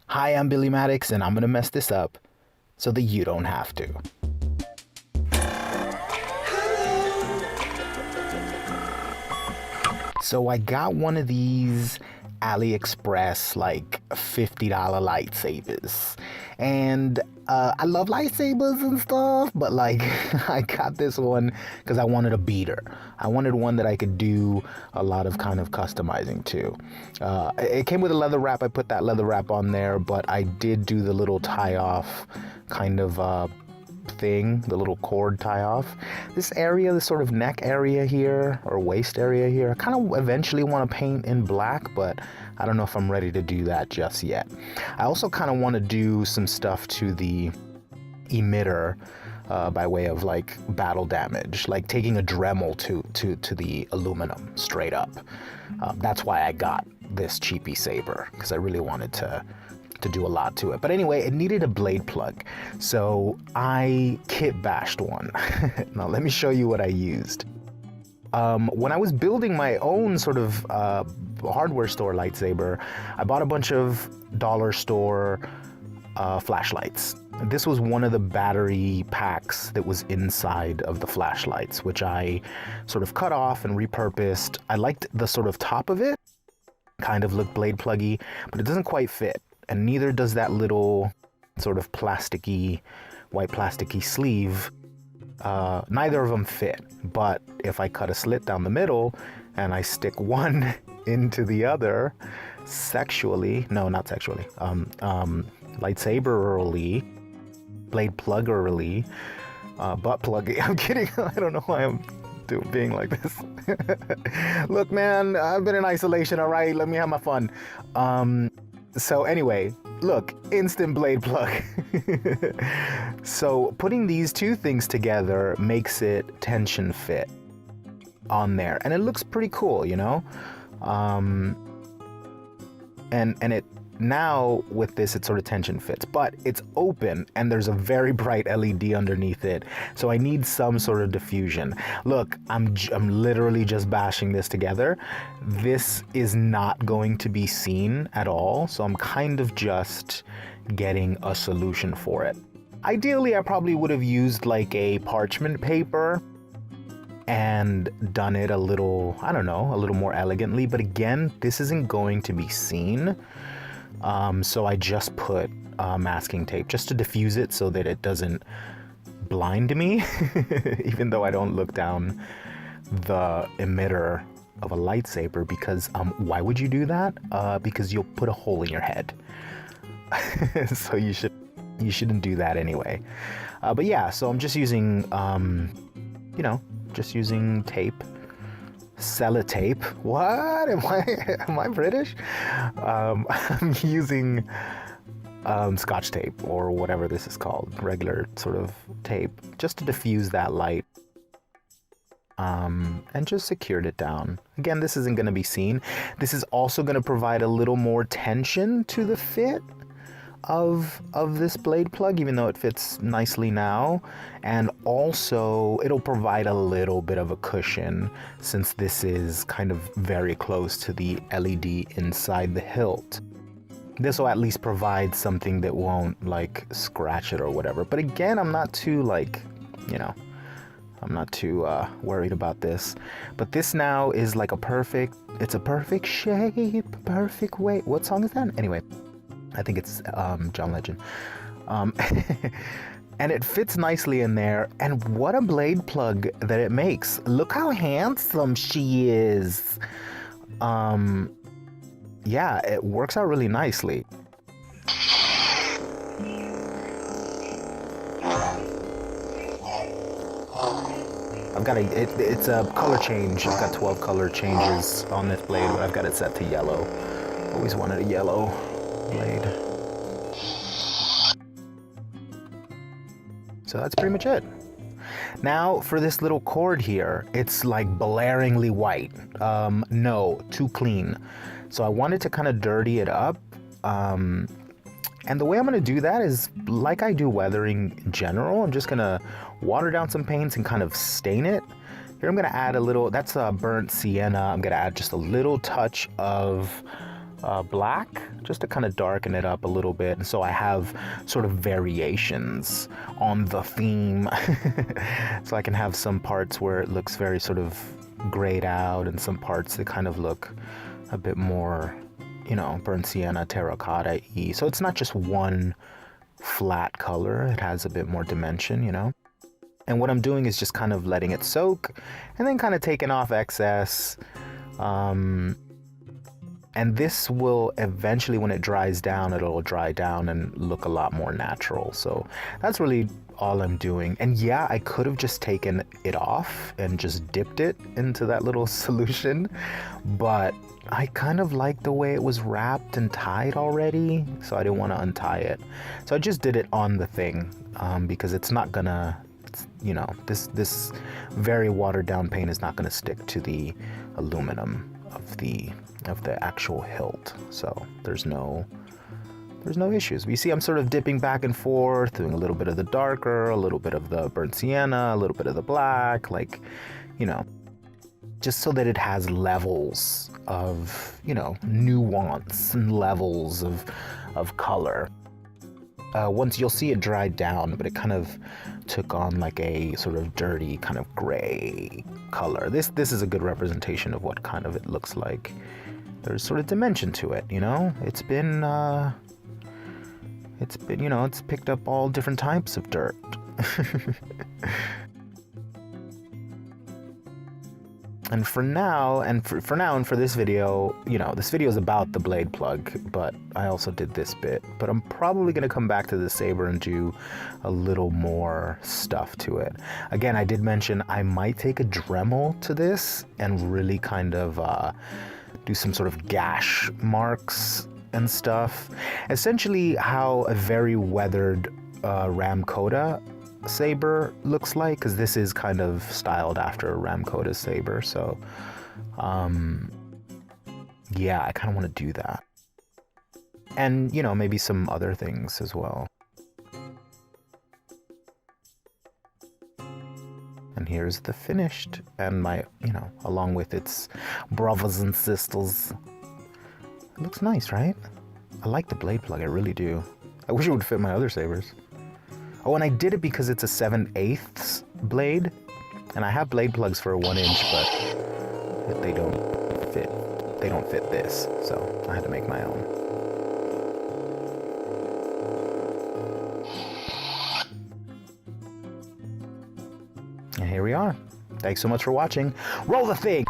Hi, I'm Billi Maddox, and I'm gonna mess this up so that you don't have to. So I got one of these AliExpress like $50 lightsabers, and I love lightsabers and stuff, but like I got this one because I wanted a beater. I wanted one that I could do a lot of kind of customizing to. It came with a leather wrap. I put that leather wrap on there, but I did do the little tie off kind of thing, the little cord tie off. This area, this sort of neck area here, or waist area here, I kind of eventually want to paint in black, but I don't know if I'm ready to do that just yet. I also kind of want to do some stuff to the emitter by way of like battle damage, like taking a Dremel to the aluminum straight up. That's why I got this cheapy saber, because I really wanted to do a lot to it. But anyway, it needed a blade plug, so I kitbashed one. Now let me show you what I used. When I was building my own sort of hardware store lightsaber, I bought a bunch of dollar store flashlights. This was one of the battery packs that was inside of the flashlights, which I sort of cut off and repurposed. I liked the sort of top of it, kind of looked blade pluggy, but it doesn't quite fit. And neither does that little sort of plasticky, white plasticky sleeve. Neither of them fit. But if I cut a slit down the middle and I stick one into the other sexually, no, not sexually, lightsaberly, blade pluggerly, butt pluggy. I'm kidding. I don't know why I'm being like this. Look, man, I've been in isolation, all right? Let me have my fun. So anyway, look, instant blade plug. So putting these two things together makes it tension fit on there, and it looks pretty cool, you know. And it now with this it sort of tension fits, but it's open and there's a very bright LED underneath it, so I need some sort of diffusion. Look, I'm literally just bashing this together. This is not going to be seen at all, so I'm kind of just getting a solution for it. Ideally, I probably would have used like a parchment paper and done it a little, I don't know, a little more elegantly, but again, this isn't going to be seen. So I just put masking tape just to diffuse it so that it doesn't blind me, even though I don't look down the emitter of a lightsaber, because why would you do that? Because you'll put a hole in your head. So you shouldn't do that anyway. But yeah, so I'm just using, you know, just using tape. Sellotape. What? Am I British? I'm using Scotch tape, or whatever this is called, regular sort of tape, just to diffuse that light, and just secured it down. Again, this isn't going to be seen. This is also going to provide a little more tension to the fit of this blade plug, even though it fits nicely now, and also it'll provide a little bit of a cushion since this is kind of very close to the LED inside the hilt. This will at least provide something that won't like scratch it or whatever. But again, I'm not too like, you know, I'm not too worried about this. But this now is like it's a perfect shape, perfect weight. What song is that? Anyway, I think it's John Legend. And it fits nicely in there. And what a blade plug that it makes. Look how handsome she is. Yeah, it works out really nicely. I've got it's a color change. I've got 12 color changes on this blade, but I've got it set to yellow. Always wanted a yellow blade. So that's pretty much it. Now for this little cord here, it's like blaringly white. No, too clean. So I wanted to kind of dirty it up. And the way I'm going to do that is like I do weathering in general. I'm just going to water down some paints and kind of stain it. Here I'm going to add a little, that's a burnt sienna. I'm going to add just a little touch of black, just to kind of darken it up a little bit. And so I have sort of variations on the theme. So I can have some parts where it looks very sort of grayed out, and some parts that kind of look a bit more, you know, burnt sienna, terracotta-y. So it's not just one flat color, it has a bit more dimension, you know. And what I'm doing is just kind of letting it soak and then kind of taking off excess. And this will eventually, when it dries down, it'll dry down and look a lot more natural. So that's really all I'm doing. And yeah, I could have just taken it off and just dipped it into that little solution, but I kind of like the way it was wrapped and tied already, so I didn't want to untie it. So I just did it on the thing, because it's not gonna, you know, this very watered down paint is not gonna stick to the aluminum of the actual hilt. So there's no issues. You see, I'm sort of dipping back and forth, doing a little bit of the darker, a little bit of the burnt sienna, a little bit of the black, like, you know, just so that it has levels of, you know, nuance and levels of color. Once you'll see it dried down, but it kind of took on like a sort of dirty kind of gray color. This is a good representation of what kind of it looks like. There's sort of dimension to it, you know. It's been, you know, it's picked up all different types of dirt. And for now, and for this video, you know, this video is about the blade plug, but I also did this bit. But I'm probably going to come back to the saber and do a little more stuff to it. Again, I did mention I might take a Dremel to this and really kind of do some sort of gash marks and stuff. Essentially how a very weathered Ramkota saber looks like, because this is kind of styled after a Ramkota saber. So yeah, I kind of want to do that, and you know, maybe some other things as well. And here's the finished, and my, you know, along with its brothers and sisters. It looks nice, right? I like the blade plug, I really do. I wish it would fit my other sabers. Oh, and I did it because it's a 7/8 blade, and I have blade plugs for a 1-inch, but they don't fit. They don't fit this, so I had to make my own. And here we are. Thanks so much for watching. Roll the thing!